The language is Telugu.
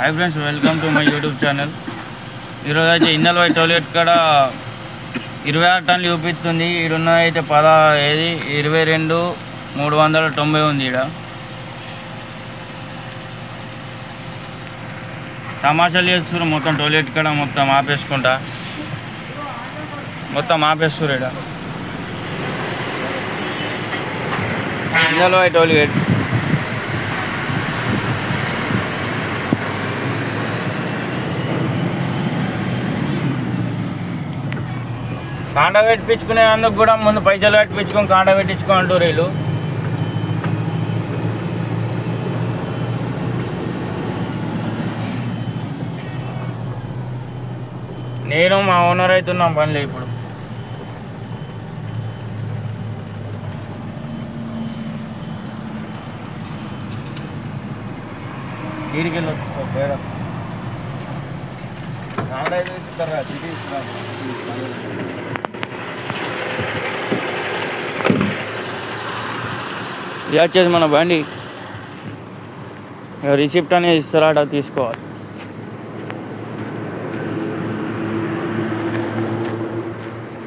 Hi friends, welcome to my YouTube channel. ఈరోజు అయితే ఇందల్ టోయిలెట్ కాడ 26 టన్నులు చూపిస్తుంది. ఈడున్న అయితే 22,390 ఉంది. ఈడ తమాషాలు చేస్తున్నారు. మొత్తం టోయిలెట్ కాడ మొత్తం ఆపేసుకుంటా ఆపేస్తున్నారు. ఈడ ఇందల్ టోయిలెట్ కాండ పెట్టించుకునే అందుకు కూడా ముందు పైసలు కట్టించుకొని కాండ పెట్టించుకోంటారు వీళ్ళు. నేను మా ఓనర్ అవుతున్నాం పనిలే. ఇప్పుడు వీడికి వెళ్ళి కాండ అయితే ఇస్తారా సిటీ ఇస్తున్నారు. ఇది వచ్చేసి మన బండి రిసిప్ట్ అనేది ఇస్తారట, తీసుకోవాలి.